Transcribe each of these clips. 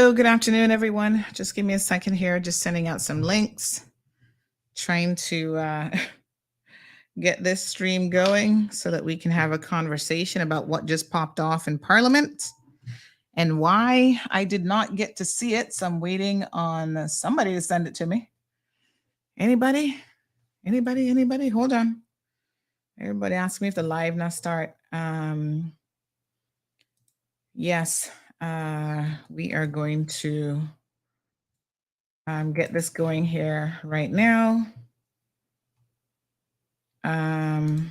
Hello, good afternoon, everyone. Just give me a second here, just sending out some links, trying to get this stream going so that we can have a conversation about what just popped off in Parliament and why I did not get to see it. So I'm waiting on somebody to send it to me. Anybody? Anybody? Hold on. Everybody asked me if the live now start. Yes, we are going to get this going here right now. Mhm.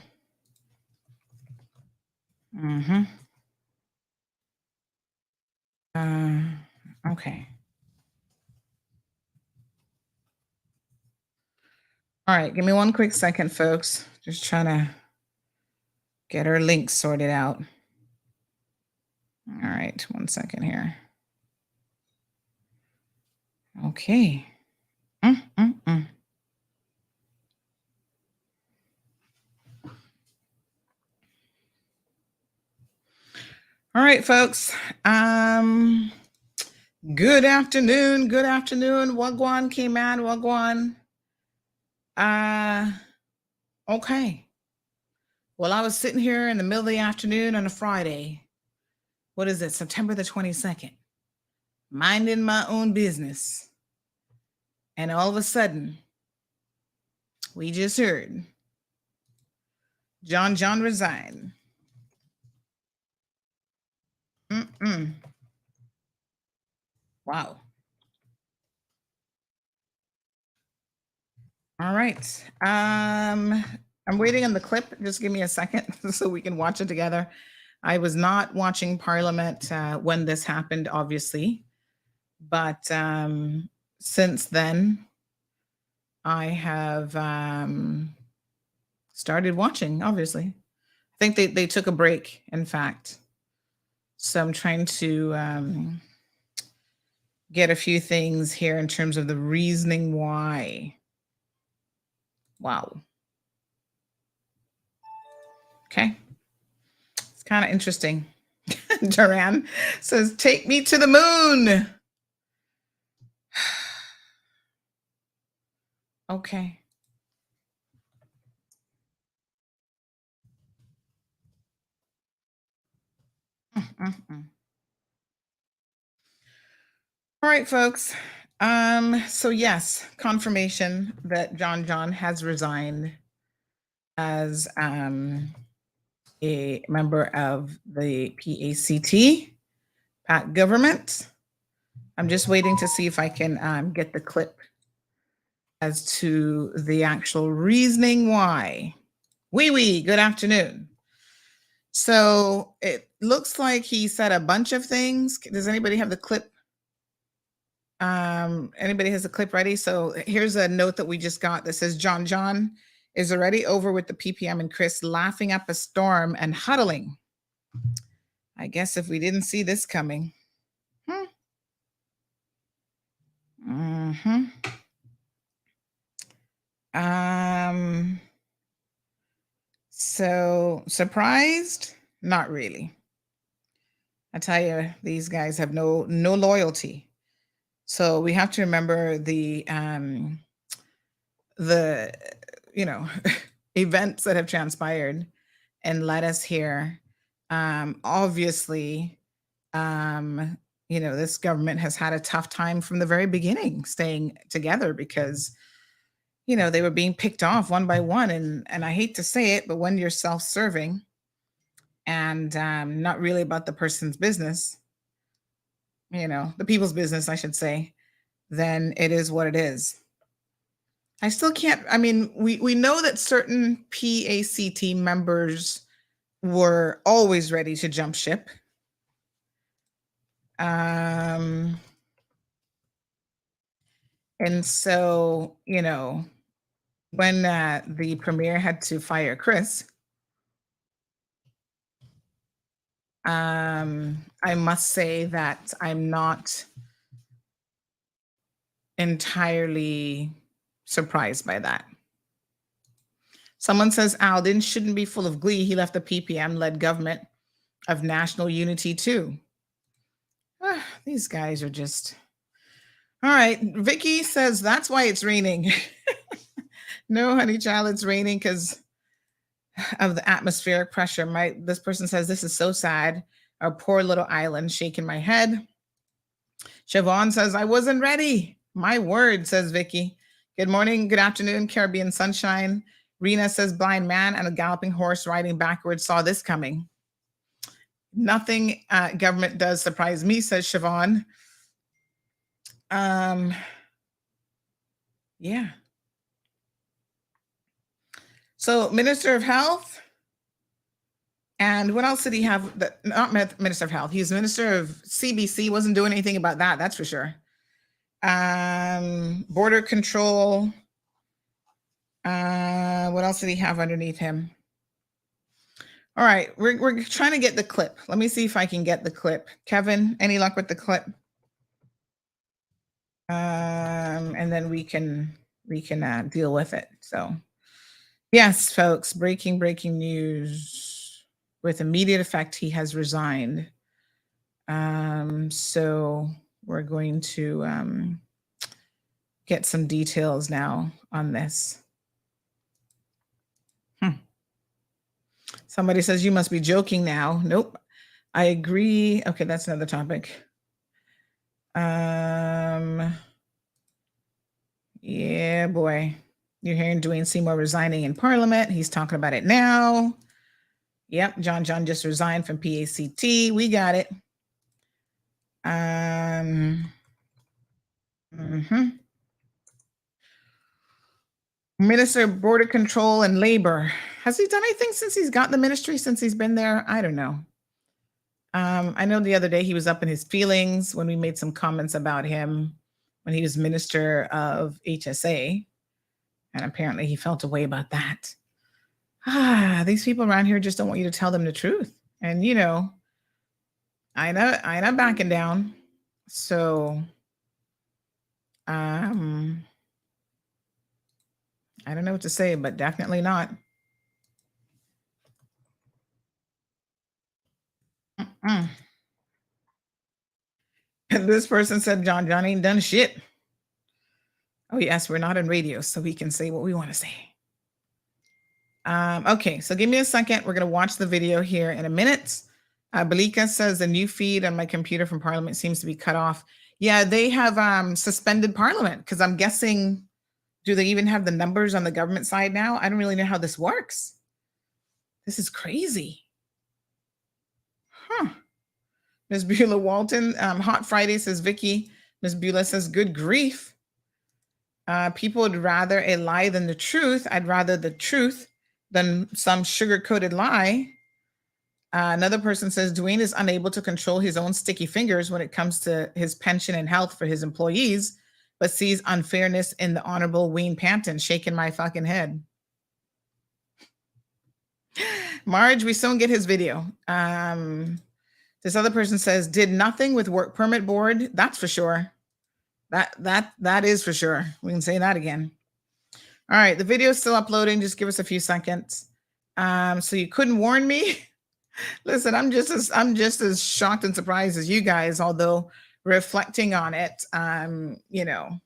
Okay. All right, give me one quick second, folks. Just trying to get our links sorted out. All right, one second here. Okay. All right, folks. Good afternoon. Good afternoon. Wagwan came in. Wagwan. Okay. Well, I was sitting here in the middle of the afternoon on a Friday. What is it? September the 22nd. Minding my own business. And all of a sudden, we just heard John resigned. Wow. All right. I'm waiting on the clip. Just give me a second so we can watch it together. I was not watching Parliament when this happened, obviously. But since then, I have started watching, obviously. I think they took a break, in fact. So I'm trying to get a few things here in terms of the reasoning why. Wow. Okay. It's kind of interesting. Duran says, take me to the moon. Okay. All right, folks. So yes, confirmation that John has resigned as a member of the PACT government. I'm just waiting to see if I can get the clip as to the actual reasoning why. Good afternoon. So it looks like he said a bunch of things. Does anybody have the clip? Anybody has the clip ready? So here's a note that we just got that says John is already over with the PPM and Chris laughing up a storm and huddling. I guess if we didn't see this coming. So surprised? Not really. I tell you, these guys have no loyalty. So we have to remember the events that have transpired and led us here. Obviously, this government has had a tough time from the very beginning staying together because they were being picked off one by one, and I hate to say it, but when you're self-serving and not really about the person's business, the people's business, I should say, then it is what it is. I still can't. I mean, we know that certain PACT members were always ready to jump ship. And so, when the premier had to fire Chris, I must say that I'm not entirely surprised by that. Someone says Alden shouldn't be full of glee. He left the PPM-led government of national unity too. These guys are just all right. Vicky says that's why it's raining. No, honey child, it's raining because of the atmospheric pressure. This person says this is so sad. Our poor little island, shaking my head. Siobhan says I wasn't ready. My word, says Vicky. Good morning, good afternoon, Caribbean sunshine. Rena says blind man and a galloping horse riding backwards saw this coming. Nothing government does surprise me, says Siobhan. Yeah. So Minister of Health, and what else did he have? Not Minister of Health. He's Minister of CBC. Wasn't doing anything about that. That's for sure. Border control. What else did he have underneath him? All right, we're trying to get the clip. Let me see if I can get the clip. Kevin, any luck with the clip? And then we can deal with it. So, yes, folks, breaking news. With immediate effect, he has resigned. So we're going to get some details now on this. Somebody says you must be joking now. Nope, I agree. Okay, that's another topic. Yeah, boy. You're hearing Dwayne Seymour resigning in Parliament. He's talking about it now. Yep, John just resigned from PACT. We got it. Minister of Border Control and Labor. Has he done anything since he's got the ministry, since he's been there? I don't know. I know the other day he was up in his feelings when we made some comments about him when he was Minister of HSA. And apparently he felt a way about that. These people around here just don't want you to tell them the truth. And, you know, I know I'm not backing down. So, I don't know what to say, but definitely not. This person said John ain't done shit. Oh, yes, we're not on radio, so we can say what we want to say. Okay, so give me a second. We're going to watch the video here in a minute. Balika says the new feed on my computer from Parliament seems to be cut off. Yeah, they have suspended Parliament because I'm guessing, do they even have the numbers on the government side now? I don't really know how this works. This is crazy. Huh. Ms. Beulah Walton, Hot Friday says Vicky. Ms. Beulah says, good grief. People would rather a lie than the truth. I'd rather the truth than some sugar-coated lie. Another person says Dwayne is unable to control his own sticky fingers when it comes to his pension and health for his employees, but sees unfairness in the Honorable Wayne Panton. Shaking my fucking head. Marge, we still don't get his video. This other person says, did nothing with work permit board. That's for sure. That is for sure. We can say that again. All right, the video is still uploading. Just give us a few seconds. So you couldn't warn me? Listen, I'm just as shocked and surprised as you guys, although reflecting on it, you know,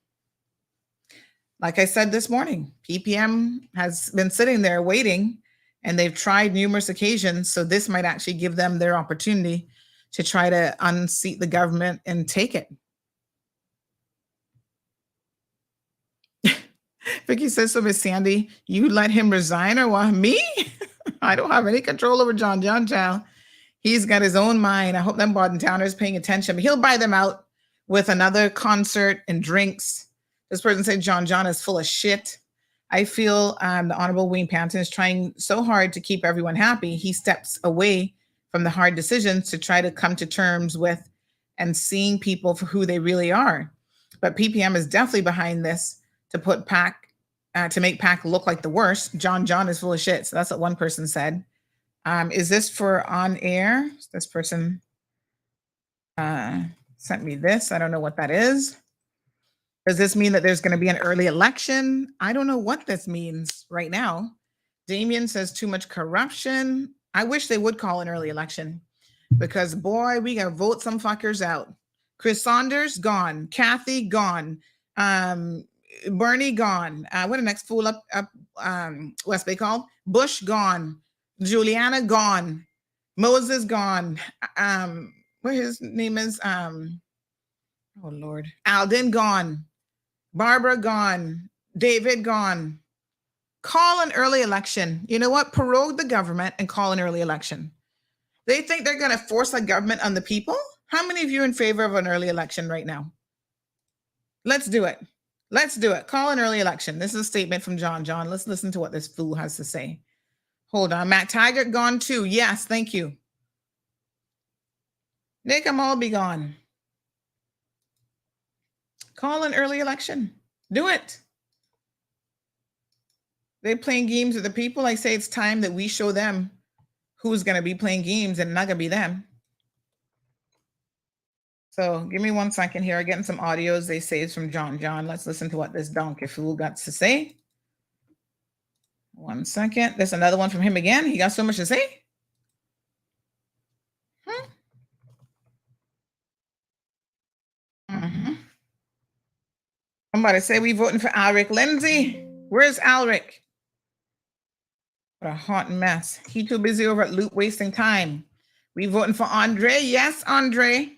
like I said this morning, PPM has been sitting there waiting, and they've tried numerous occasions. So this might actually give them their opportunity to try to unseat the government and take it. Vicky says, so Miss Sandy, you let him resign or what? Me? I don't have any control over John child. He's got his own mind. I hope them Bordentowners paying attention. But he'll buy them out with another concert and drinks. This person said John is full of shit. I feel the Honorable Wayne Panton is trying so hard to keep everyone happy. He steps away from the hard decisions to try to come to terms with and seeing people for who they really are. But PPM is definitely behind this to put PACT, to make PACT look like the worst. John is full of shit. So that's what one person said. Is this for on air? This person sent me this. I don't know what that is. Does this mean that there's going to be an early election? I don't know what this means right now. Damien says too much corruption. I wish they would call an early election because, boy, we got to vote some fuckers out. Chris Saunders, gone. Kathy, gone. Bernie, gone. What the next fool up what's they called? Bush, gone. Juliana, gone. Moses, gone. What his name is? Oh Lord. Alden, gone. Barbara, gone. David, gone. Call an early election. You know what? Prorogue the government and call an early election. They think they're going to force a government on the people? How many of you are in favor of an early election right now? Let's do it. Let's do it. Call an early election. This is a statement from John. John, let's listen to what this fool has to say. Hold on. Matt Taggart, gone too. Yes, thank you. They can all be gone. Call an early election. Do it. They're playing games with the people. I say it's time that we show them who's going to be playing games and not going to be them. So give me 1 second here. Getting some audios they saved from John. John, let's listen to what this donkey fool got to say. 1 second. There's another one from him again. He got so much to say. Somebody say we voting for Alric Lindsay. Where's Alric? What a hot mess. He too busy over at Loop wasting time. We voting for Andre. Yes, Andre.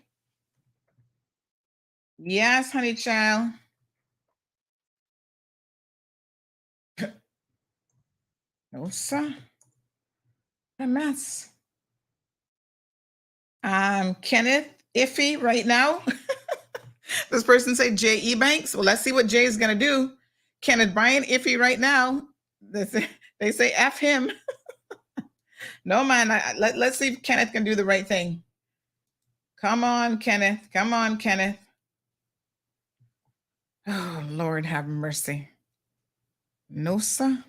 Yes, honey child. No, sir. What a mess. Kenneth Iffy right now. This person say J.E. Banks. Well, let's see what Jay is going to do. Kenneth Bryan Iffy right now. They say F him. No, man. Let's see if Kenneth can do the right thing. Come on, Kenneth. Come on, Kenneth. Oh, Lord, have mercy. No, sir.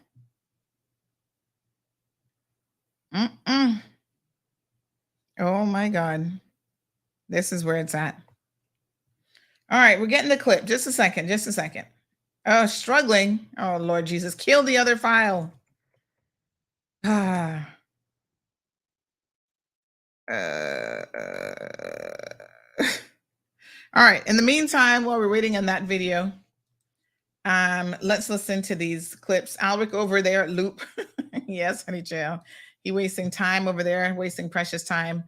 Oh, my God. This is where it's at. All right, we're getting the clip. Just a second. Just a second. Oh, struggling. Oh, Lord Jesus. Kill the other file. All right. In the meantime, while we're waiting on that video, let's listen to these clips. Alric over there at Loop. Yes, honey child. He wasting time over there, wasting precious time.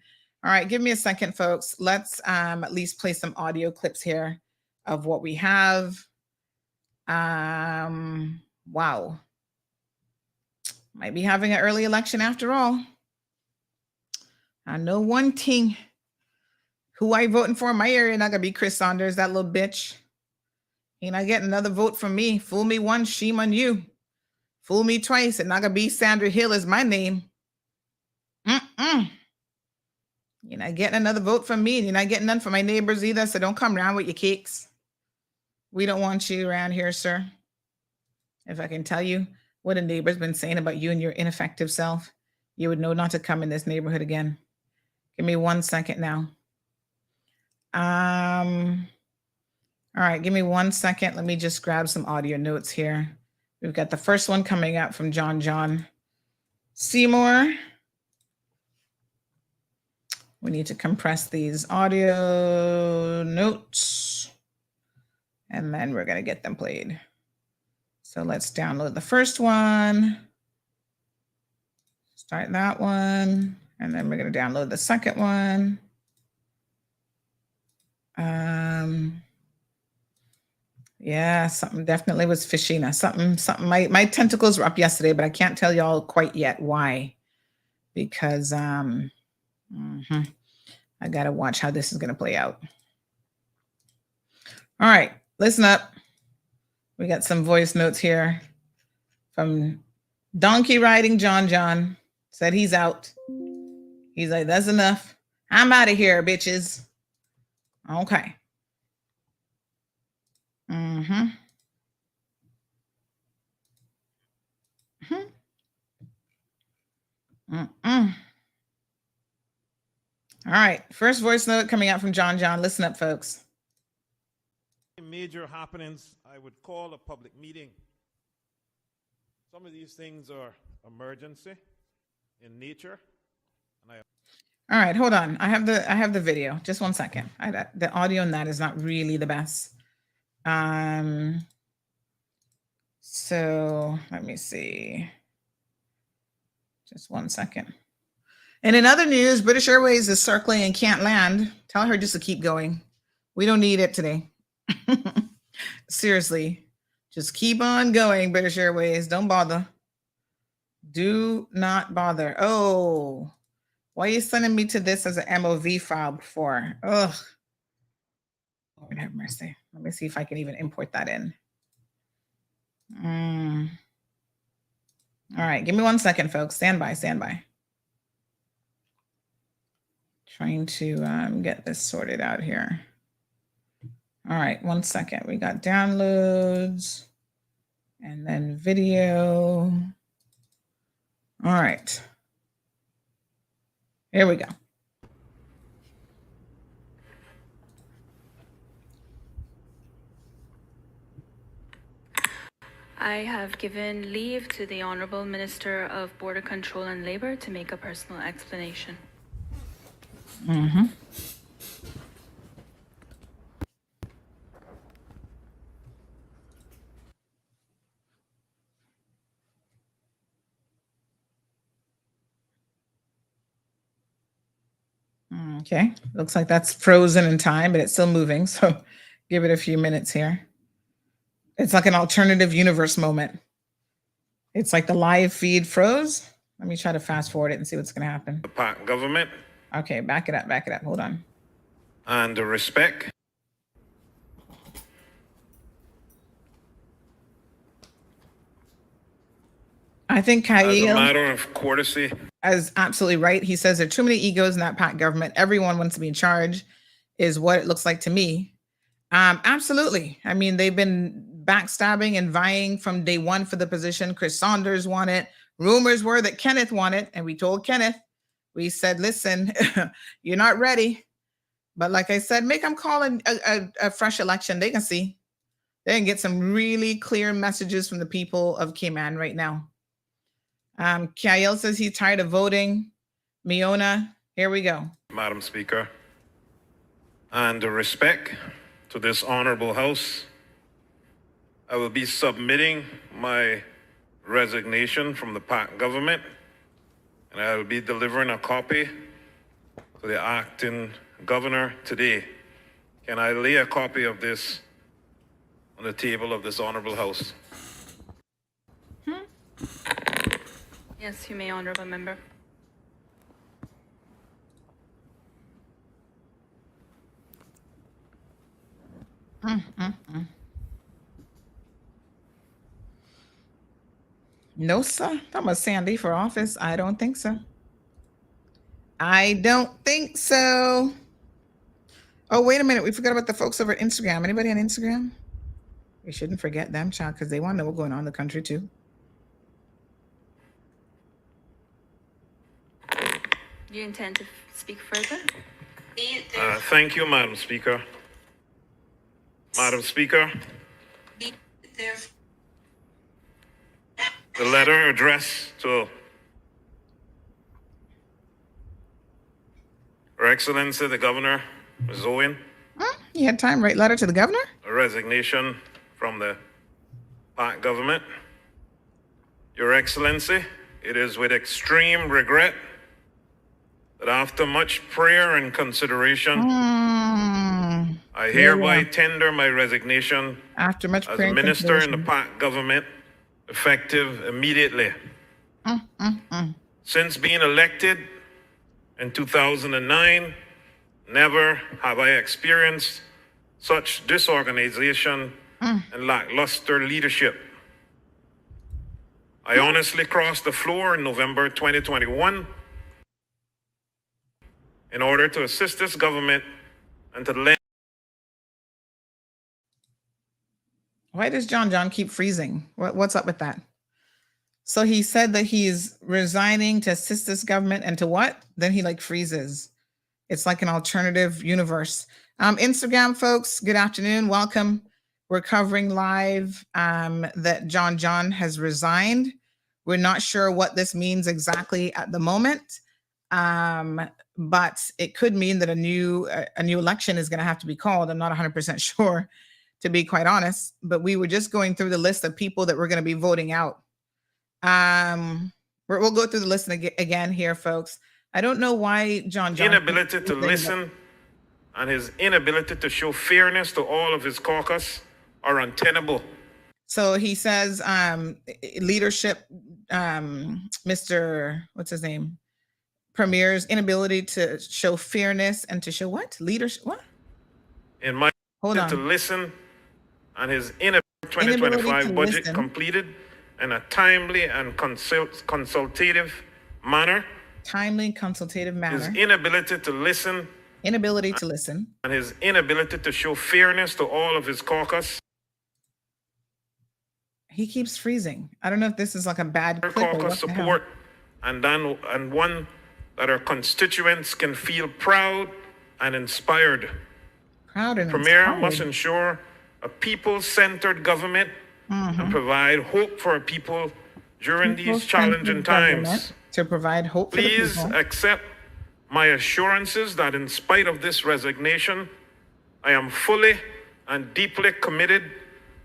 All right, give me a second, folks. Let's at least play some audio clips here of what we have. Wow. Might be having an early election after all. I know one thing. Who I voting for in my area not gonna be Chris Saunders, that little bitch. He not getting another vote from me. Fool me once, shame on you. Fool me twice, and not gonna be Sandra Hill is my name. You're not getting another vote from me, and you're not getting none from my neighbors either, so don't come around with your cakes. We don't want you around here, sir. If I can tell you what a neighbor's been saying about you and your ineffective self, you would know not to come in this neighborhood again. Give me 1 second now. All right, give me 1 second. Let me just grab some audio notes here. We've got the first one coming up from John Seymour. We need to compress these audio notes, and then we're going to get them played. So let's download the first one, start that one, and then we're going to download the second one. Yeah, something definitely was fishy. Now, something. My tentacles were up yesterday, but I can't tell y'all quite yet why. Because I gotta watch how this is gonna play out. All right, listen up. We got some voice notes here from Donkey Riding John. Said he's out. He's like, that's enough. I'm out of here, bitches. Okay. All right, first voice note coming out from John. Listen up, folks. Major happenings, I would call a public meeting. Some of these things are emergency in nature. All All right, hold on. I have the video. Just one second. The audio on that is not really the best. So let me see. Just one second. And in other news, British Airways is circling and can't land. Tell her just to keep going. We don't need it today. Seriously, just keep on going, British Airways. Don't bother. Do not bother. Oh, why are you sending me to this as an MOV file before? Ugh. Lord have mercy. Let me see if I can even import that in. All right, give me 1 second, folks. Stand by, stand by. Trying to get this sorted out here. All right, 1 second. We got downloads and then video. All right. Here we go. I have given leave to the Honorable Minister of Border Control and Labor to make a personal explanation. Okay, looks like that's frozen in time, but it's still moving. So give it a few minutes here. It's like an alternative universe moment. It's like the live feed froze. Let me try to fast forward it and see what's going to happen. The PACT government. Okay, back it up, back it up. Hold on. And the respect. I think As a Kyle matter of courtesy. is absolutely right. He says there are too many egos in that PACT government. Everyone wants to be in charge, is what it looks like to me. Absolutely. I mean, they've been backstabbing and vying from day one for the position. Chris Saunders won it. Rumors were that Kenneth won it. And we told Kenneth, we said, listen, you're not ready. But like I said, make them call a fresh election. They can see. They can get some really clear messages from the people of Cayman right now. Kyle says he's tired of voting. Miona, here we go. Madam Speaker, and the respect to this honorable House, I will be submitting my resignation from the PACT government, and I will be delivering a copy to the acting governor today. Can I lay a copy of this on the table of this honorable House? Yes, you may, Honorable Member. No, sir. Talking about Sandy for office. I don't think so. I don't think so. Oh, wait a minute. We forgot about the folks over at Instagram. Anybody on Instagram? We shouldn't forget them, child, because they want to know what's going on in the country, too. Do you intend to speak further? Thank you, Madam Speaker. Madam Speaker, the letter addressed to Her Excellency the Governor, Ms. Owen. You had time to write letter to the governor? A resignation from the PACT government. Your Excellency, it is with extreme regret that after much prayer and consideration, I hereby tender my resignation after much as prayer a and minister in the consideration. PACT government, effective immediately. Since being elected in 2009, never have I experienced such disorganization and lackluster leadership. I honestly crossed the floor in November 2021 in order to assist this government and to lend. Why does John keep freezing? What's up with that? So he said that he's resigning to assist this government and to what? Then he like freezes. It's like an alternative universe. Instagram folks, good afternoon. Welcome. We're covering live that John has resigned. We're not sure what this means exactly at the moment. But it could mean that a new election is going to have to be called. I'm not 100% sure, to be quite honest. But we were just going through the list of people that we're going to be voting out. We'll go through the list again here, folks. I don't know why John inability to listen and his inability to show fairness to all of his caucus are untenable. So he says leadership, Mr. what's his name? Premier's inability to show fairness and to show what? Leadership, what? In my to listen and his inability 2025 budget completed in a timely and consultative manner. Timely, consultative manner. His inability to listen. Inability to listen. And his inability to show fairness to all of his caucus. He keeps freezing. I don't know if this is like a bad clip caucus support, and one that our constituents can feel proud and inspired. Proud and Premier inspired. Must ensure a people-centered government and provide hope for our people during these challenging times. To provide hope Please for the people. accept my assurances that in spite of this resignation, I am fully and deeply committed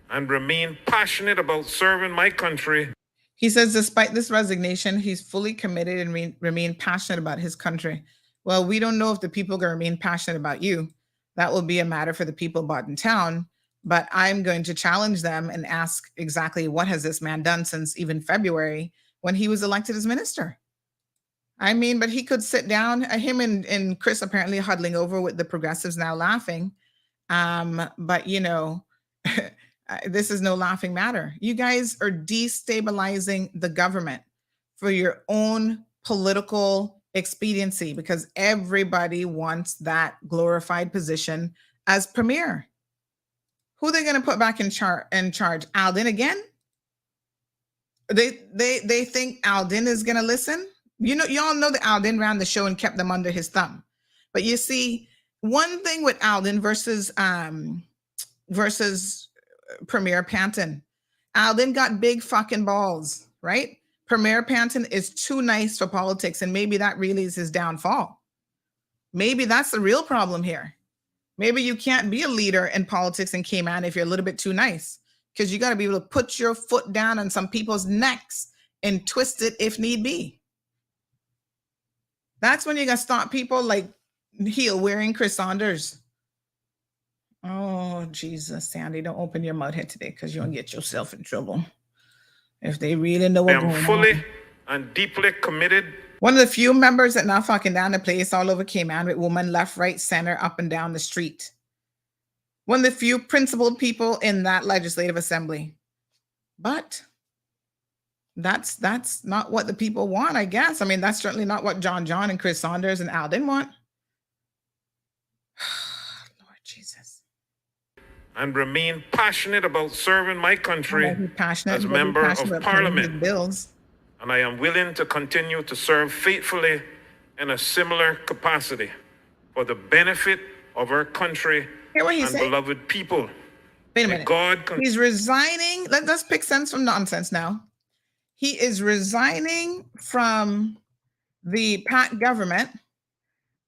and remain passionate about serving my country. He says, despite this resignation, he's fully committed and remain passionate about his country. Well, we don't know if the people are going to remain passionate about you. That will be a matter for the people of Bodden Town. But I'm going to challenge them and ask exactly what has this man done since even February when he was elected as minister. I mean, but he could sit down, him and Chris apparently huddling over with the progressives now laughing. But, you know, this is no laughing matter. You guys are destabilizing the government for your own political expediency because everybody wants that glorified position as premier. Who are they going to put back in charge? Alden again? They think Alden is going to listen? You know, y'all know that Alden ran the show and kept them under his thumb. But you see, one thing with Alden versus Premier Panton. Alden got big fucking balls, right? Premier Panton is too nice for politics, and maybe that really is his downfall. Maybe that's the real problem here. Maybe you can't be a leader in politics in Cayman if you're a little bit too nice, because you got to be able to put your foot down on some people's necks and twist it if need be. That's when you got to stop people like heel-wearing Chris Saunders. Oh, Jesus, Sandy, don't open your mouth head today because you're going to get yourself in trouble. If they really know what's going on. I am fully and deeply committed. One of the few members that now fucking down the place all over Cayman with women left, right, center, up and down the street. One of the few principled people in that legislative assembly. But that's not what the people want, I guess. I mean, that's certainly not what John and Chris Saunders and Alden want. Lord Jesus. And remain passionate about serving my country as a member of parliament. Bills. And I am willing to continue to serve faithfully in a similar capacity for the benefit of our country and beloved people. Wait a minute. He's resigning. Let's pick sense from nonsense now. He is resigning from the PACT government,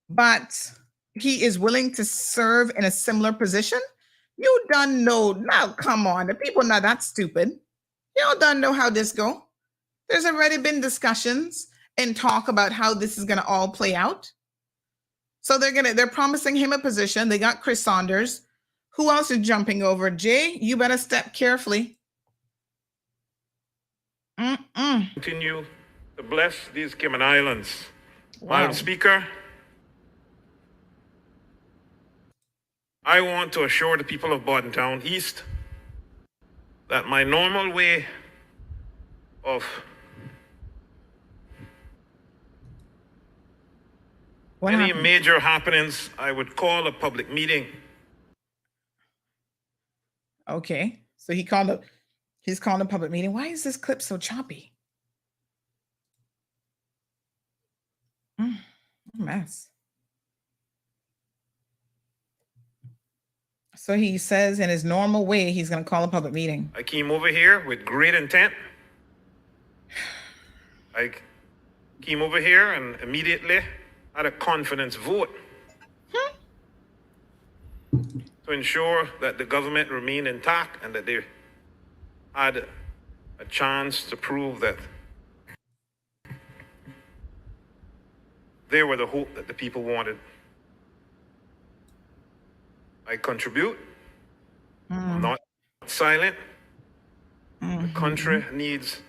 but he is willing to serve in a similar position. You done know. Now, come on. The people not that stupid. You done know how this go. There's already been discussions and talk about how this is going to all play out. So they're promising him a position. They got Chris Saunders. Who else is jumping over? Jay, you better step carefully. Continue to bless these Cayman Islands. Wow. Madam Speaker, I want to assure the people of Bodden Town East that my normal way of any major happenings, I would call a public meeting. Okay, so he's calling a public meeting. Why is this clip so choppy? Mess. So he says in his normal way, he's going to call a public meeting. I came over here with great intent. came over here and immediately had a confidence vote to ensure that the government remained intact and that they had a chance to prove that they were the hope that the people wanted. I contribute. I'm not silent. The country needs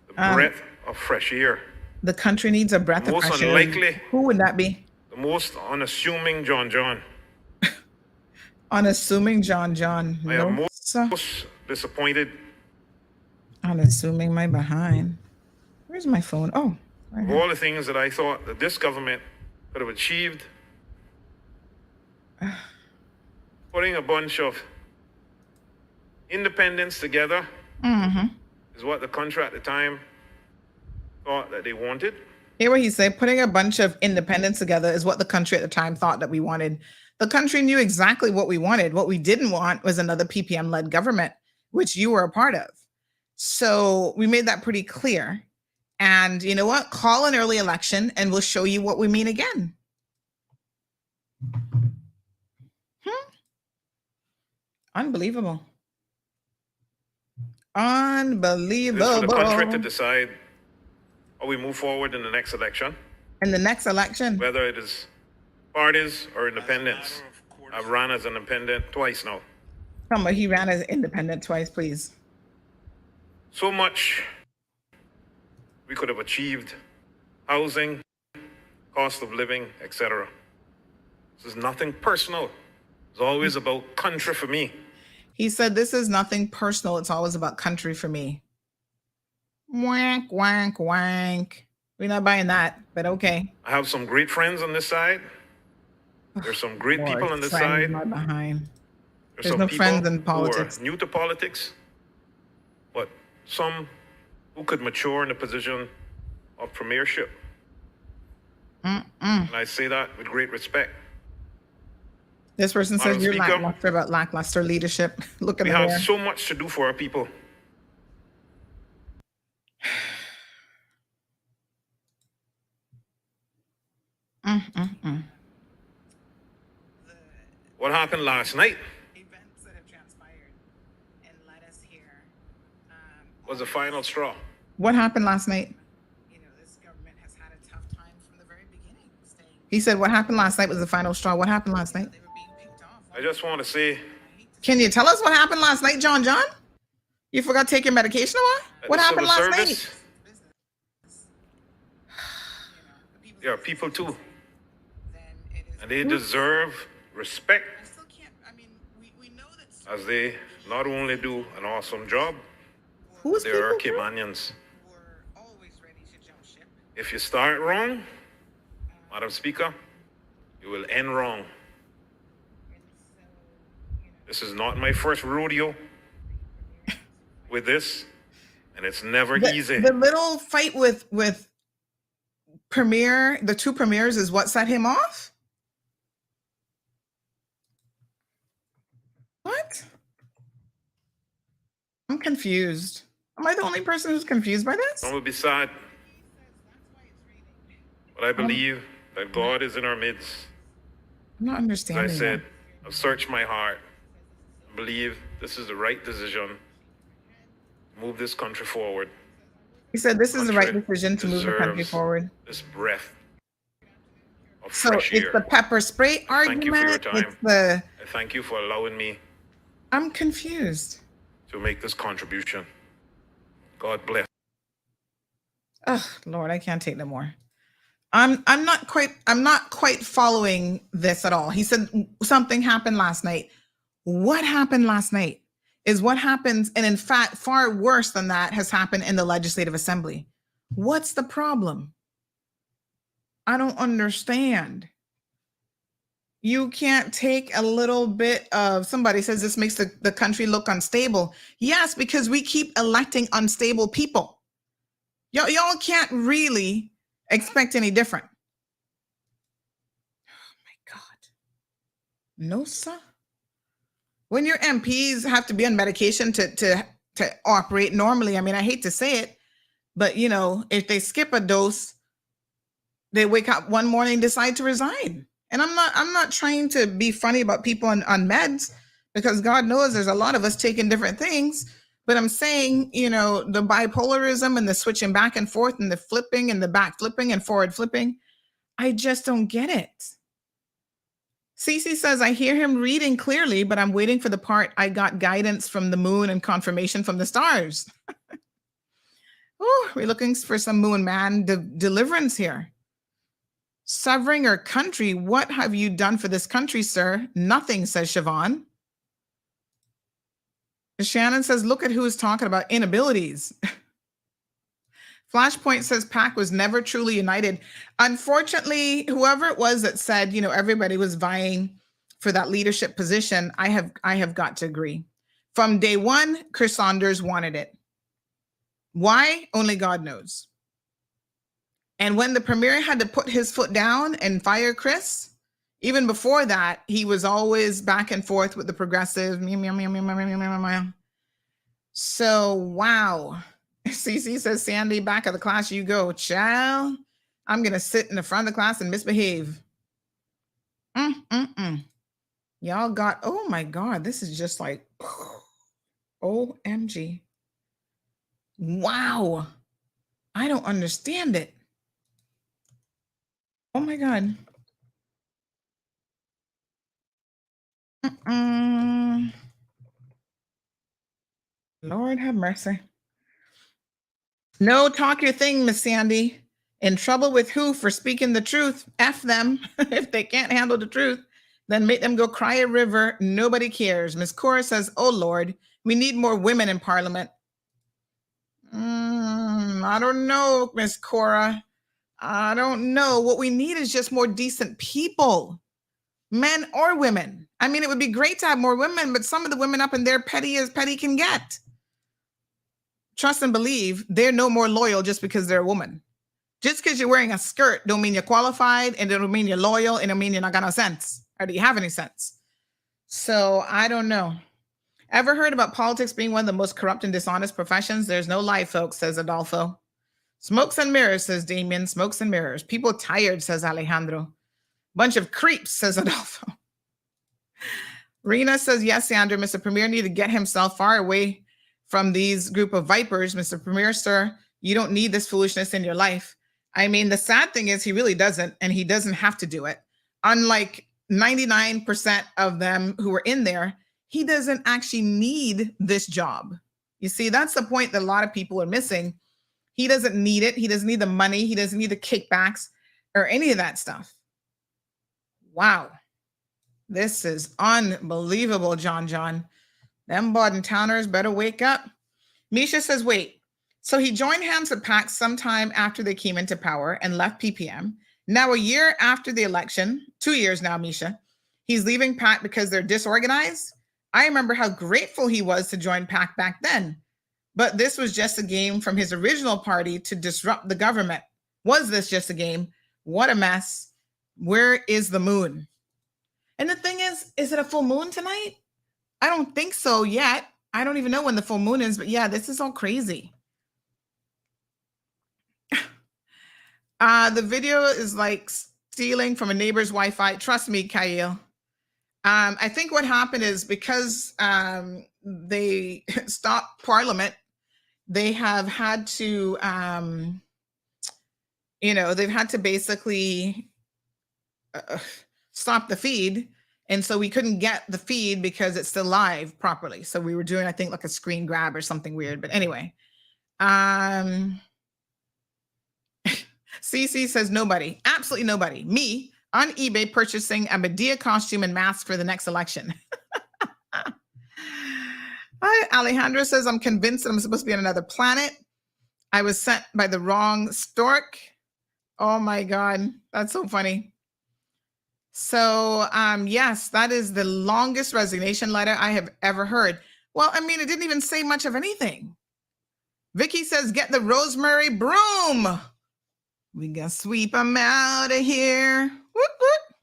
the breath of fresh air. The country needs a breath of Most fresh air. unlikely. Who would that be? The most unassuming John. Unassuming John. I am No, sir. most disappointed Unassuming my behind. Where's my phone? Oh, right of here. all the things that I thought that this government could have achieved. Putting a bunch of independents together is what the country at the time thought that they wanted. Hear what he said? Putting a bunch of independents together is what the country at the time thought that we wanted. The country knew exactly what we wanted. What we didn't want was another PPM-led government, which you were a part of. So we made that pretty clear. And you know what? Call an early election and we'll show you what we mean again. Unbelievable. It is for the country to Unbelievable. decide how we move forward in the next election, In the next election, whether it is parties or independents. I've run as an independent twice now. he ran as independent twice, please. So much we could have achieved: housing, cost of living, etc. This is nothing personal. It's always about country for me. He said, this is nothing personal. It's always about country for me. Wank, wank, wank. We're not buying that, but okay. I have some great friends on this side. There's some great people on this side. Right behind. There's There's some no people friends in who politics. are new to politics, but some who could mature in the position of premiership. And I say that with great respect. This person says Madam you're Speaker, lackluster about lackluster leadership. Look in We the have mirror. so much to do for our people. What happened last night Events that have transpired and led us here. was the final straw. What happened last night? You know, this government has had a tough time from the very beginning. He said what happened last night was the final straw. What happened last night? I just want to say Can you tell us what happened last night, John? You forgot to take your medication or what? that What the happened civil last service, night? they are people too, and they deserve respect as they not only do an awesome job, Who's they are people? Caymanians. If you start wrong, Madam Speaker, you will end wrong. This is not my first rodeo with this, and it's never easy. The little fight with Premier, the two premiers, is what set him off? What? I'm confused. Am I the only person who's confused by this? Some will be sad, but I believe that God is in our midst. I'm not As I understanding. said, that. I've searched my heart. I believe this is the right decision to move this country forward. He said this is the right Country decision to move the country deserves forward. This breath of So fresh it's air. the pepper spray Thank you for your argument. time. It's the I thank you for allowing me I'm confused. to make this contribution. God bless. Oh Lord, I can't take no more. I'm not quite following this at all. He said something happened last night. What happened last night is what happens, and in fact, far worse than that has happened in the Legislative Assembly. What's the problem? I don't understand. You can't take a little bit of somebody says this makes the country look unstable. Yes, because we keep electing unstable people. Y'all can't really expect any different. Oh my God. No, sir. When your MPs have to be on medication to operate normally, I mean, I hate to say it, but you know, if they skip a dose they wake up one morning, decide to resign. And I'm not trying to be funny about people on meds, because God knows there's a lot of us taking different things. But I'm saying, you know, the bipolarism and the switching back and forth and the flipping and the back flipping and forward flipping, I just don't get it. Cece says, I hear him reading clearly, but I'm waiting for the part I got guidance from the moon and confirmation from the stars. Oh, we're looking for some moon man deliverance here. Severing our country. What have you done for this country, sir? Nothing, says Siobhan. Shannon says, look at who's talking about inabilities. Flashpoint says PAC was never truly united. Unfortunately, whoever it was that said, you know, everybody was vying for that leadership position, I have got to agree. From day one, Chris Saunders wanted it. Why? Only God knows. And when the premier had to put his foot down and fire Chris, even before that, he was always back and forth with the progressive. So, wow. CC says, Sandy, back of the class you go. Child, I'm going to sit in the front of the class and misbehave. Y'all got, oh my God, this is just like, OMG. Wow. I don't understand it. Oh my God. Lord have mercy. No, talk your thing, Miss Sandy. In trouble with who for speaking the truth? F them. If they can't handle the truth, then make them go cry a river. Nobody cares. Miss Cora says, oh Lord, we need more women in Parliament. I don't know, Miss Cora. I don't know. What we need is just more decent people, men or women. I mean, it would be great to have more women, but some of the women up in there petty as petty can get. Trust and believe they're no more loyal just because they're a woman. Just because you're wearing a skirt don't mean you're qualified, and it don't mean you're loyal, and it don't mean you're not got no sense. Or do you have any sense? So I don't know. Ever heard about politics being one of the most corrupt and dishonest professions? There's no lie, folks, says Adolfo. Smokes and mirrors, says Damien. Smokes and mirrors. People tired, says Alejandro. Bunch of creeps, says Adolfo. Rena says, yes, Sandra, Mr. Premier need to get himself far away from these group of vipers. Mr. Premier, sir, you don't need this foolishness in your life. I mean, the sad thing is he really doesn't, and he doesn't have to do it. Unlike 99% of them who are in there, he doesn't actually need this job. You see, that's the point that a lot of people are missing. He doesn't need it. He doesn't need the money. He doesn't need the kickbacks or any of that stuff. Wow. This is unbelievable, John. Them Borden-Towners better wake up. Misha says, wait, so he joined hands with PACT sometime after they came into power and left PPM. Now, a year after the election, 2 years now, Misha, he's leaving PACT because they're disorganized. I remember how grateful he was to join PACT back then. But this was just a game from his original party to disrupt the government. Was this just a game? What a mess. Where is the moon? And the thing is it a full moon tonight? I don't think so yet. I don't even know when the full moon is, but yeah, this is all crazy. The video is like stealing from a neighbor's Wi-Fi. Trust me, Kyle. I think what happened is because they stopped Parliament, they have had to, they've had to basically stop the feed. And so we couldn't get the feed because it's still live properly. So we were doing, I think, like a screen grab or something weird. But anyway, CC says nobody, absolutely nobody. Me on eBay purchasing a Medea costume and mask for the next election. Hi, Alejandro says, I'm convinced that I'm supposed to be on another planet. I was sent by the wrong stork. Oh my God, that's so funny. So yes, that is the longest resignation letter I have ever heard. Well, I mean, it didn't even say much of anything. Vicky says, get the Rosemary broom. We gotta sweep them out of here. Whoop, whoop.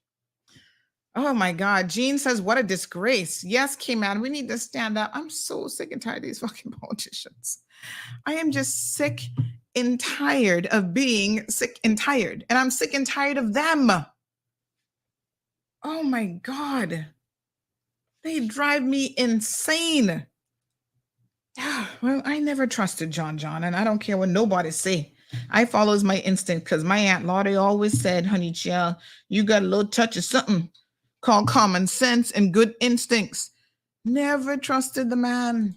Oh my God. Jean says, what a disgrace. Yes, K-Man, we need to stand up. I'm so sick and tired of these fucking politicians. I am just sick and tired of being sick and tired. And I'm sick and tired of them. Oh my God. They drive me insane. Well, I never trusted John, and I don't care what nobody say. I follows my instinct because my Aunt Lottie always said, honey child, you got a little touch of something called common sense and good instincts. Never trusted the man.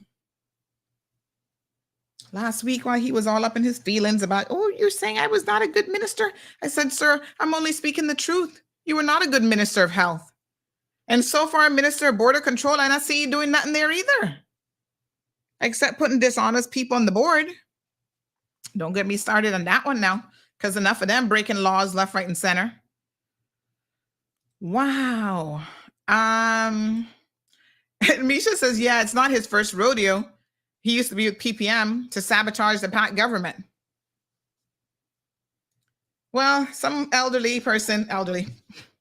Last week, while he was all up in his feelings about, oh, you're saying I was not a good minister? I said, sir, I'm only speaking the truth. You were not a good minister of health. And so far, minister of border control, and I see you doing nothing there either, except putting dishonest people on the board. Don't get me started on that one now, because enough of them breaking laws left, right, and center. Wow. Misha says, yeah, it's not his first rodeo. He used to be with PPM to sabotage the PACT government. Well, some elderly,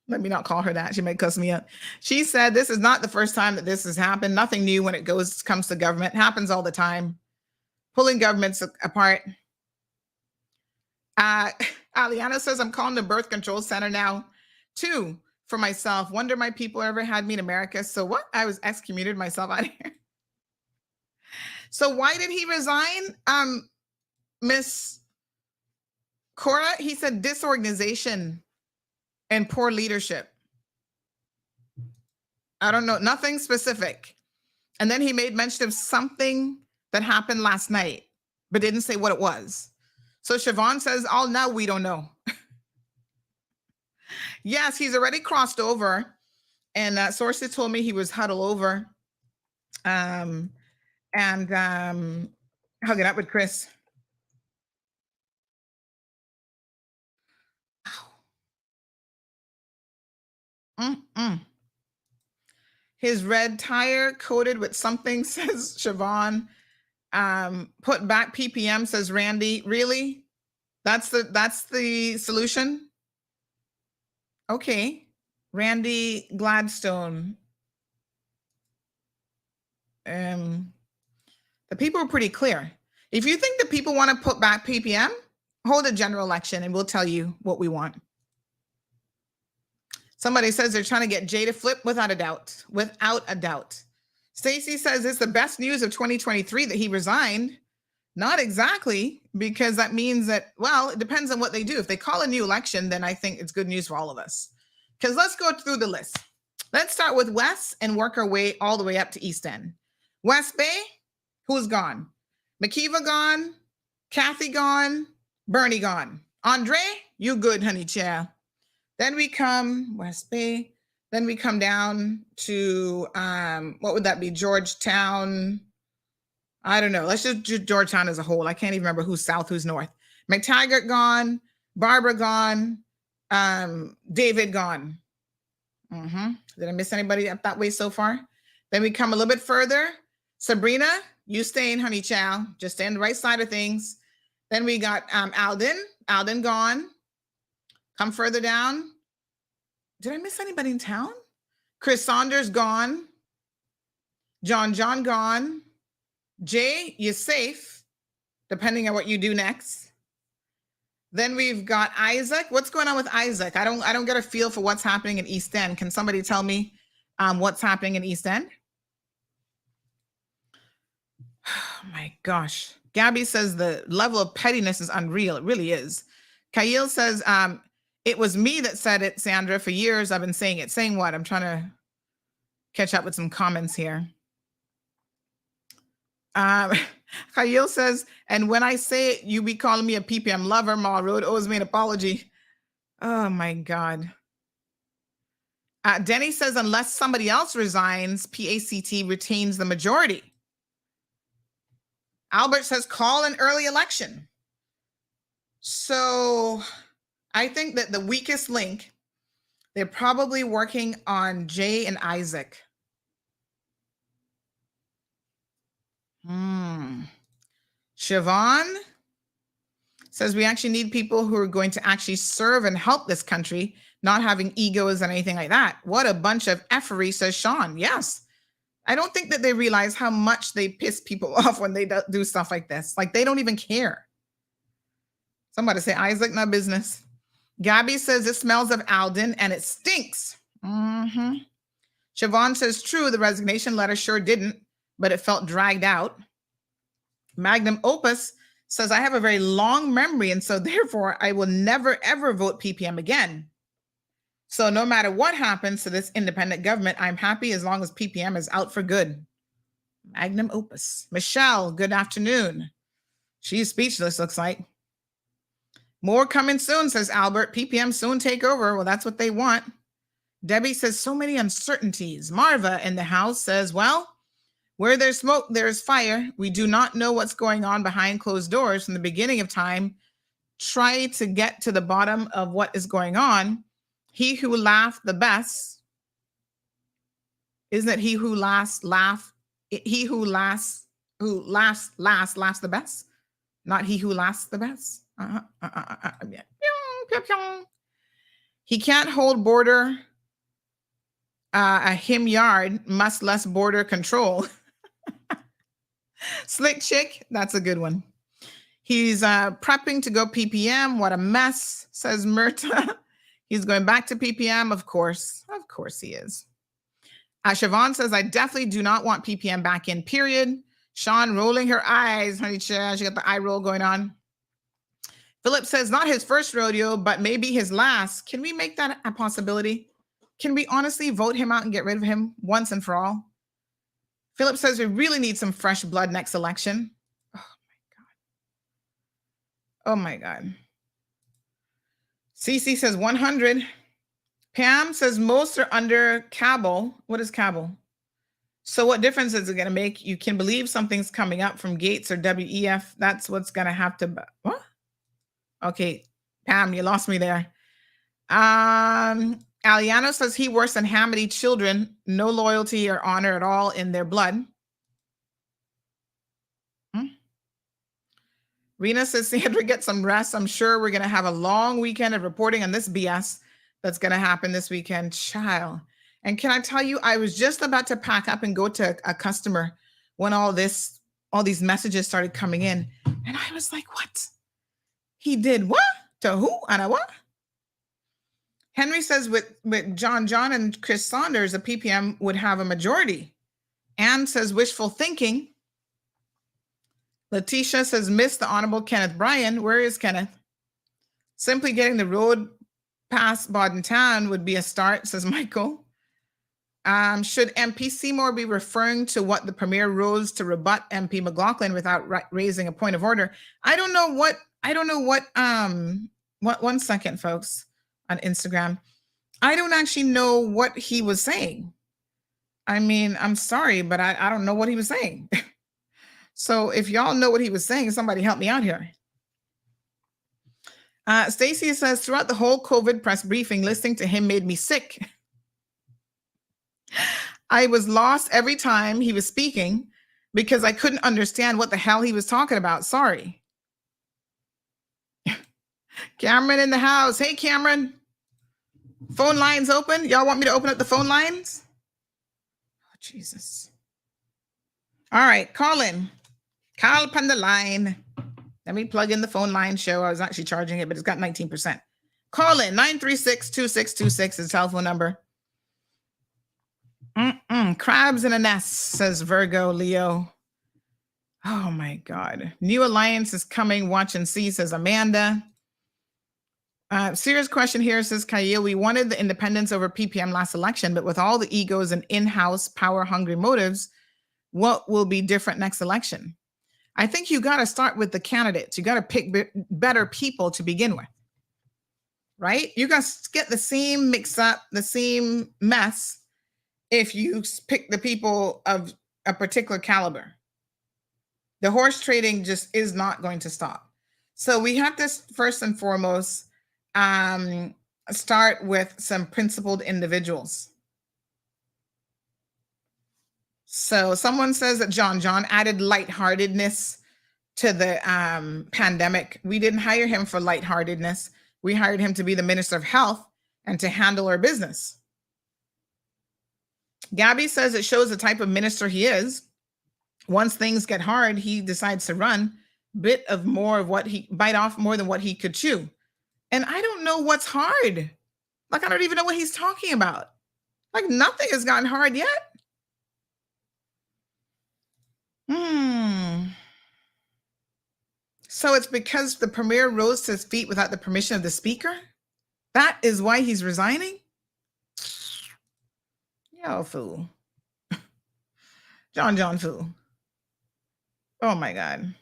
let me not call her that. She might cuss me up. She said, this is not the first time that this has happened. Nothing new when it comes to government. It happens all the time. Pulling governments apart. Aliana says, I'm calling the birth control center now, too, for myself. Wonder my people ever had me in America. So what? I was excommunicated myself out of here. So why did he resign? Miss Cora, he said disorganization and poor leadership. I don't know, nothing specific. And then he made mention of something that happened last night, but didn't say what it was. So Siobhan says, oh, now we don't know. Yes, he's already crossed over. And sources told me he was huddled over and hugging up with Chris. His red tire coated with something, says Siobhan. Put back PPM, says Randy. Really? That's the solution? Okay. Randy Gladstone. The people are pretty clear. If you think that people want to put back PPM, hold a general election and we'll tell you what we want. Somebody says they're trying to get Jay to flip, without a doubt. Without a doubt. Stacy says it's the best news of 2023 that he resigned. Not exactly, because that means that, well, it depends on what they do. If they call a new election, then I think it's good news for all of us. Because let's go through the list. Let's start with West and work our way all the way up to East End. West Bay, who's gone? McKeeva gone, Kathy gone, Bernie gone. Andre, you good, honey chair. Then we come West Bay. Then we come down to, what would that be? Georgetown. I don't know. Let's just do Georgetown as a whole. I can't even remember who's south, who's north. McTaggart gone. Barbara gone. David gone. Did I miss anybody up that way so far? Then we come a little bit further. Sabrina, you staying, honey chow. Just stay on the right side of things. Then we got Alden. Alden gone. Come further down. Did I miss anybody in town? Chris Saunders gone. John gone. Jay, you're safe, depending on what you do next. Then we've got Isaac. What's going on with Isaac? I don't get a feel for what's happening in East End. Can somebody tell me what's happening in East End? Oh my gosh. Gabby says the level of pettiness is unreal. It really is. Kyle says, it was me that said it, Sandra. For years, I've been saying it. Saying what? I'm trying to catch up with some comments here. Kyle says, and when I say it, you be calling me a PPM lover. Ma Road owes me an apology. Oh my God. Denny says, unless somebody else resigns, PACT retains the majority. Albert says, call an early election. So I think that the weakest link, they're probably working on Jay and Isaac. Siobhan says we actually need people who are going to actually serve and help this country, not having egos and anything like that. What a bunch of effery, says Sean. Yes. I don't think that they realize how much they piss people off when they do stuff like this. Like, they don't even care. Somebody say Isaac, not business. Gabby says it smells of Alden and it stinks. Mm-hmm. Siobhan says true, the resignation letter sure didn't, but it felt dragged out. Magnum Opus says I have a very long memory, and so therefore I will never ever vote PPM again. So no matter what happens to this independent government, I'm happy as long as PPM is out for good. Magnum Opus. Michelle, good afternoon. She's speechless, looks like. More coming soon, says Albert. PPM soon take over. Well, that's what they want. Debbie says so many uncertainties. Marva in the house says, well, where there's smoke, there's fire. We do not know what's going on behind closed doors from the beginning of time. Try to get to the bottom of what is going on. He who laughed the best, isn't it he who laughs laughs the best? Not he who laughs the best. He can't hold border a him yard, must less border control. Slick chick, that's a good one. He's prepping to go PPM. What a mess, says Myrta. He's going back to PPM, of course. Of course he is. Siobhan says, I definitely do not want PPM back in, period. Sean rolling her eyes. Honey, she got the eye roll going on. Philip says, not his first rodeo, but maybe his last. Can we make that a possibility? Can we honestly vote him out and get rid of him once and for all? Philip says we really need some fresh blood next election. Oh my God. Cece says 100. Pam says most are under Cabell. What is Cabell? So what difference is it going to make? You can believe something's coming up from Gates or WEF. That's what's going to have to... What? Okay, Pam, you lost me there. Aliano says he worse than Hamady children. No loyalty or honor at all in their blood. Rena says, Sandra, get some rest. I'm sure we're going to have a long weekend of reporting on this BS that's going to happen this weekend. Child. And can I tell you, I was just about to pack up and go to a customer when all these messages started coming in. And I was like, what? He did what? To who? And what? Henry says with John and Chris Saunders, the PPM would have a majority. Anne says wishful thinking. Letitia says miss the Honorable Kenneth Bryan. Where is Kenneth? Simply getting the road past Bodden Town would be a start, says Michael. Should MP Seymour be referring to what the Premier rose to rebut MP McLaughlin without raising a point of order? I don't know what, one second, folks, on Instagram. I don't actually know what he was saying. I mean, I'm sorry, but I don't know what he was saying. So if y'all know what he was saying, somebody help me out here. Stacy says, throughout the whole COVID press briefing, listening to him made me sick. I was lost every time he was speaking because I couldn't understand what the hell he was talking about. Sorry. Cameron in the house. Hey, Cameron. Phone lines open. Y'all want me to open up the phone lines? Oh, Jesus. All right, call in. Call upon the line. Let me plug in the phone line show. I was actually charging it, but it's got 19%. Call in 936-2626 is the telephone number. Crabs in a nest, says Virgo Leo. Oh my God. New alliance is coming. Watch and see, says Amanda. Serious question here, says Kyle. We wanted the independence over PPM last election, but with all the egos and in-house power-hungry motives, what will be different next election? I think you got to start with the candidates. You got to pick better people to begin with, right? You got to get the same mix up, the same mess if you pick the people of a particular caliber. The horse trading just is not going to stop. So we have to first and foremost start with some principled individuals. So someone says that John added lightheartedness to the pandemic. We didn't hire him for lightheartedness. We hired him to be the Minister of Health and to handle our business. Gabby says it shows the type of minister he is. Once things get hard, he decides to run. bit of more of what he bite off more than what he could chew. And I don't know what's hard. Like, I don't even know what he's talking about. Like, nothing has gotten hard yet. So it's because the premier rose to his feet without the permission of the speaker? That is why he's resigning? Yo, fool. John fool. Oh my God.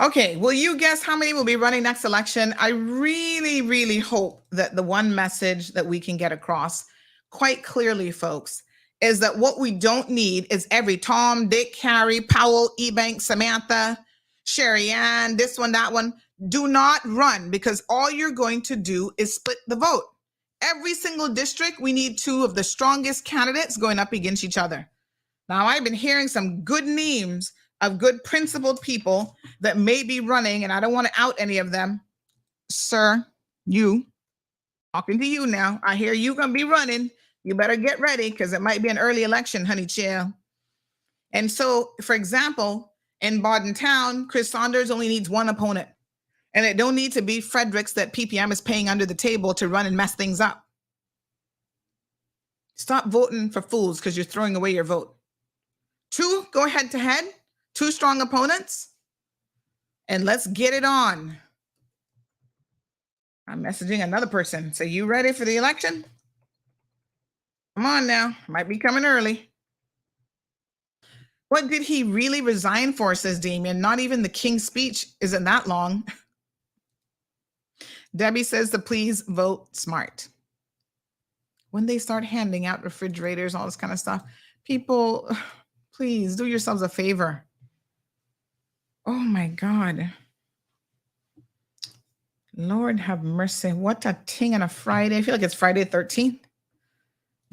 Okay, will you guess how many will be running next election? I really, really hope that the one message that we can get across quite clearly, folks, is that what we don't need is every Tom, Dick, Harry, Powell, Ebank, Samantha, Sherry Ann, this one, that one. Do not run, because all you're going to do is split the vote. Every single district, we need two of the strongest candidates going up against each other. Now, I've been hearing some good names of good principled people that may be running, and I don't want to out any of them. Sir, you, talking to you now. I hear you going to be running. You better get ready, because it might be an early election, honey chill. And so, for example, in Bawden Town, Chris Saunders only needs one opponent. And it don't need to be Fredericks that PPM is paying under the table to run and mess things up. Stop voting for fools because you're throwing away your vote. Two, go head to head. Two strong opponents. And let's get it on. I'm messaging another person. So you ready for the election? Come on now. Might be coming early. What did he really resign for, says Damien? Not even the King's speech isn't that long. Debbie says to please vote smart. When they start handing out refrigerators, all this kind of stuff, people, please do yourselves a favor. Oh my God. Lord have mercy. What a ting on a Friday. I feel like it's Friday the 13th.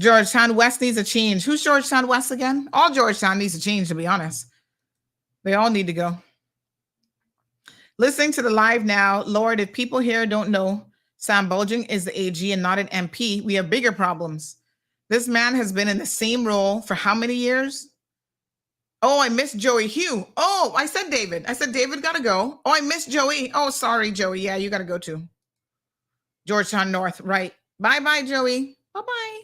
Georgetown West needs a change. Who's Georgetown West again? All Georgetown needs a change, to be honest. They all need to go. Listening to the live now, Lord, if people here don't know, Sam Bulging is the AG and not an MP, we have bigger problems. This man has been in the same role for how many years? Oh, I missed Joey Hugh. Oh, I said David. I said David got to go. Oh, I missed Joey. Oh, sorry, Joey. Yeah, you got to go too. Georgetown North, right. Bye-bye, Joey. Bye-bye.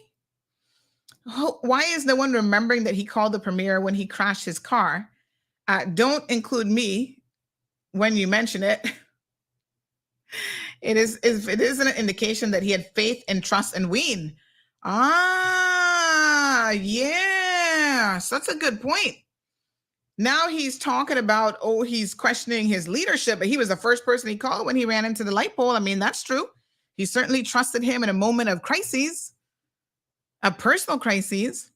Oh, why is no one remembering that he called the premier when he crashed his car? Don't include me when you mention it. It is an indication that he had faith and trust in Ween. Yeah, so that's a good point. Now he's talking about, he's questioning his leadership, but he was the first person he called when he ran into the light pole. I mean, that's true. He certainly trusted him in a moment of crises, a personal crises.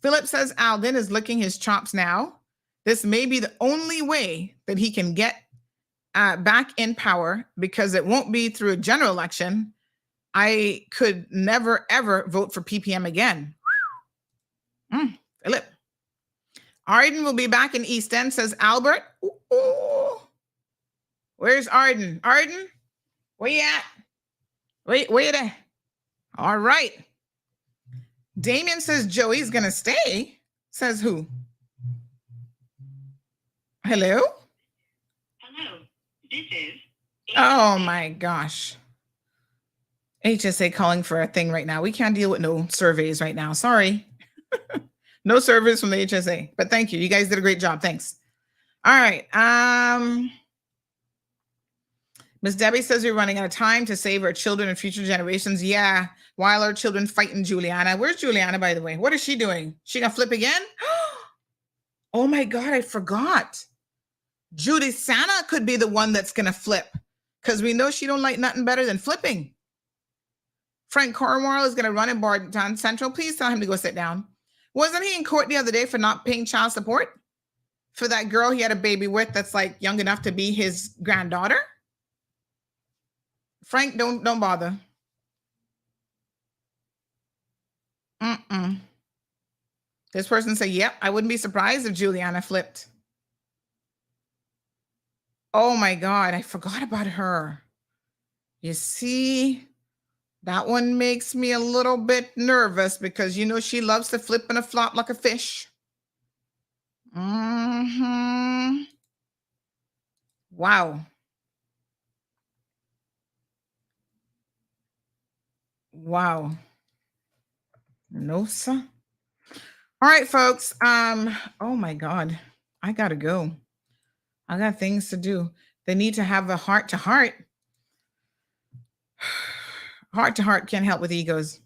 Philip says Alden is licking his chops now. This may be the only way that he can get back in power, because it won't be through a general election. I could never, ever vote for PPM again. Philip. Arden will be back in East End, says Albert. Ooh. Where's Arden? Arden, where you at? Wait there. All right. Damien says Joey's going to stay. Says who? Hello? Hello, this is... Oh my gosh. HSA calling for a thing right now. We can't deal with no surveys right now. Sorry. No surveys from the HSA, but thank you. You guys did a great job. Thanks. All right. Miss Debbie says we're running out of time to save our children and future generations. Yeah, while our children fighting Juliana. Where's Juliana, by the way? What is she doing? She gonna flip again? Oh my God, I forgot. Judy Santa could be the one that's gonna flip, because we know she don't like nothing better than flipping. Frank Cornwall is gonna run in Bardstown Central. Please tell him to go sit down. Wasn't he in court the other day for not paying child support for that girl he had a baby with that's like young enough to be his granddaughter? Frank, don't bother. This person said, yep, I wouldn't be surprised if Juliana flipped. Oh my God, I forgot about her. You see, that one makes me a little bit nervous, because you know she loves to flip and a flop like a fish. Mm-hmm. Wow. Wow. No, sir. All right, folks. Oh my God. I gotta go. I got things to do. They need to have a heart to heart. Heart to heart can't help with egos.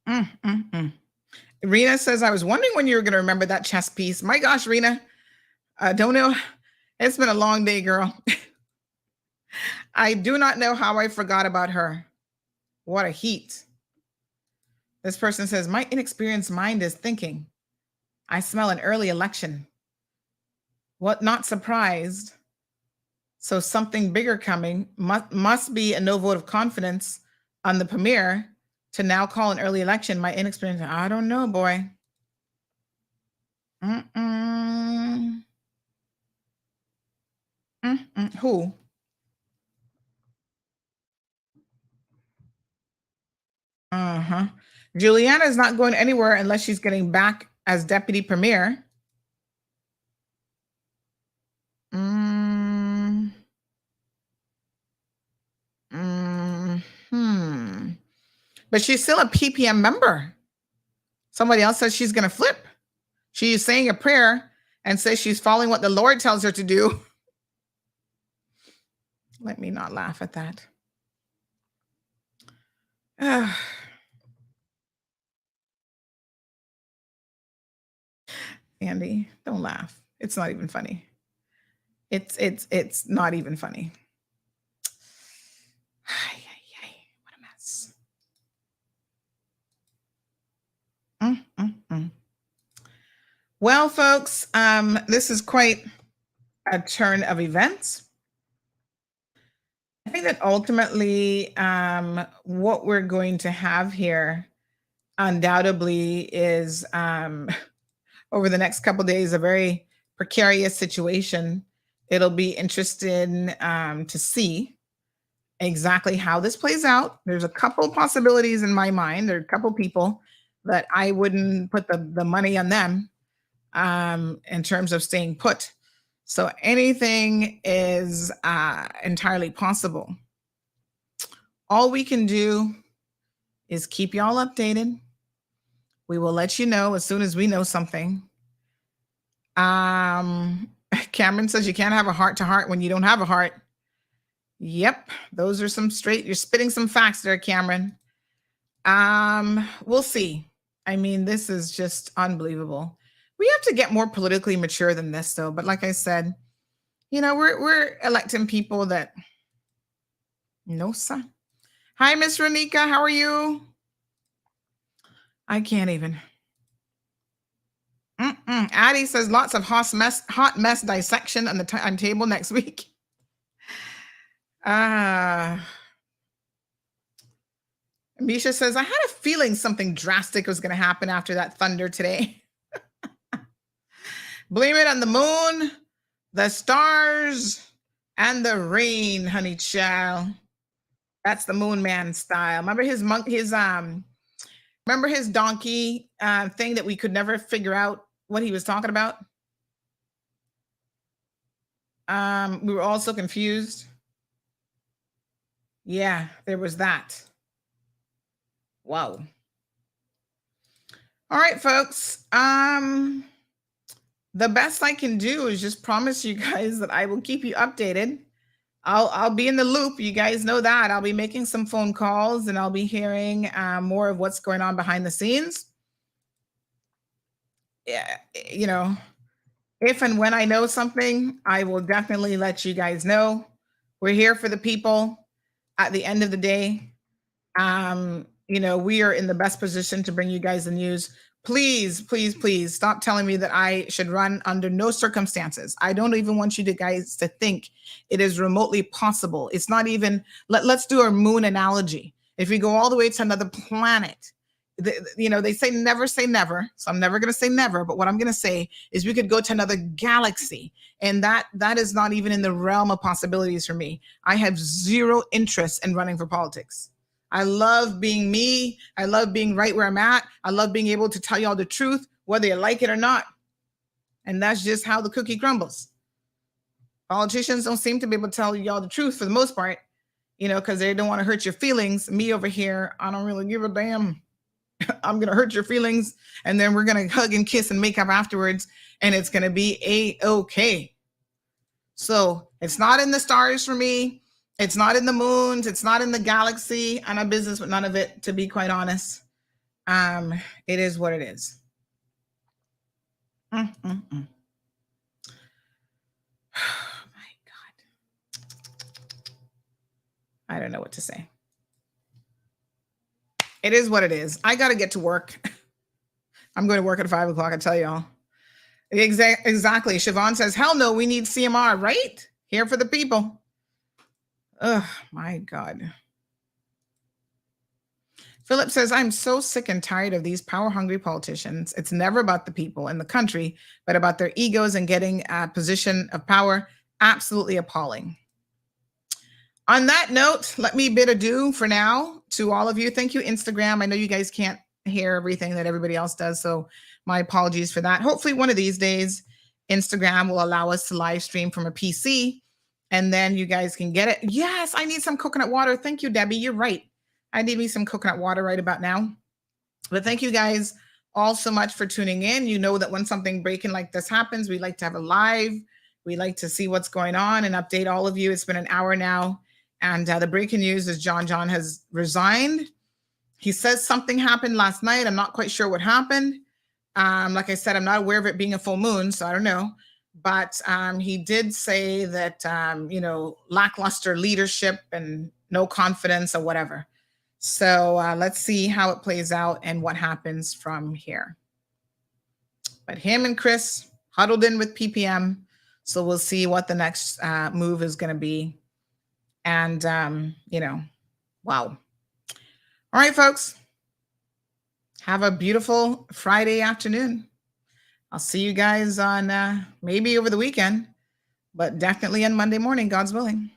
Mm. Rena says, I was wondering when you were going to remember that chess piece. My gosh, Rena, I don't know. It's been a long day, girl. I do not know how I forgot about her. What a heat. This person says, my inexperienced mind is thinking. I smell an early election. What, not surprised? So something bigger coming must be a no vote of confidence on the premier to now call an early election. My inexperience, I don't know, boy. Who? Uh-huh. Juliana is not going anywhere unless she's getting back as deputy premier. But she's still a PPM member. Somebody else says she's going to flip. She's saying a prayer and says she's following what the Lord tells her to do. Let me not laugh at that. Andy, don't laugh. It's not even funny. It's not even funny. What a mess. Well, folks, this is quite a turn of events. I think that ultimately what we're going to have here undoubtedly is over the next couple of days a very precarious situation. It'll be interesting to see exactly how this plays out. There's a couple possibilities in my mind. There are a couple people that I wouldn't put the money on them in terms of staying put. So anything is entirely possible. All we can do is keep y'all updated. We will let you know as soon as we know something. Cameron says you can't have a heart to heart when you don't have a heart. Yep, those are some straight, you're spitting some facts there, Cameron. We'll see. I mean, this is just unbelievable. We have to get more politically mature than this, though. But like I said, you know, we're electing people that. No, sir. Hi, Miss Ronika. How are you? I can't even. Addie says lots of hot mess dissection on the timetable next week. Misha says, I had a feeling something drastic was going to happen after that thunder today. Blame it on the moon, the stars, and the rain, honey child. That's the moon man style. Remember his remember his donkey thing that we could never figure out what he was talking about? We were all so confused. Yeah, there was that. Wow. All right, folks. The best I can do is just promise you guys that I will keep you updated. I'll be in the loop. You guys know that. I'll be making some phone calls and I'll be hearing more of what's going on behind the scenes. Yeah, you know, if and when I know something, I will definitely let you guys know. We're here for the people. At the end of the day, you know, we are in the best position to bring you guys the news. Please, please, please stop telling me that I should run under no circumstances. I don't even want you guys to think it is remotely possible. It's not even, let's do a moon analogy. If we go all the way to another planet, you know, they say never say never. So I'm never going to say never. But what I'm going to say is we could go to another galaxy. And that is not even in the realm of possibilities for me. I have zero interest in running for politics. I love being me. I love being right where I'm at. I love being able to tell y'all the truth whether you like it or not. And that's just how the cookie crumbles. Politicians don't seem to be able to tell y'all the truth for the most part, because they don't want to hurt your feelings. Me over here, I don't really give a damn. I'm going to hurt your feelings, and then we're going to hug and kiss and make up afterwards, and it's going to be A-okay. So it's not in the stars for me. It's not in the moons. It's not in the galaxy. I'm not business with none of it, to be quite honest. It is what it is. Oh, my God. I don't know what to say. It is what it is. I got to get to work. I'm going to work at 5 o'clock, I tell y'all. Exactly. Siobhan says, hell no, we need CMR, right? Here for the people. Oh, my God. Philip says, I'm so sick and tired of these power-hungry politicians. It's never about the people in the country, but about their egos and getting a position of power. Absolutely appalling. On that note, let me bid adieu for now to all of you. Thank you, Instagram. I know you guys can't hear everything that everybody else does, so my apologies for that. Hopefully one of these days, Instagram will allow us to live stream from a PC, and then you guys can get it. Yes, I need some coconut water. Thank you, Debbie. You're right. I need me some coconut water right about now. But thank you guys all so much for tuning in. You know that when something breaking like this happens, we like to have a live. We like to see what's going on and update all of you. It's been an hour now. And the breaking news is John has resigned. He says something happened last night. I'm not quite sure what happened. Like I said, I'm not aware of it being a full moon, so I don't know. But he did say that, lackluster leadership and no confidence or whatever. So let's see how it plays out and what happens from here. But him and Chris huddled in with PPM. So we'll see what the next move is going to be. And, wow. All right, folks. Have a beautiful Friday afternoon. I'll see you guys on maybe over the weekend, but definitely on Monday morning, God's willing.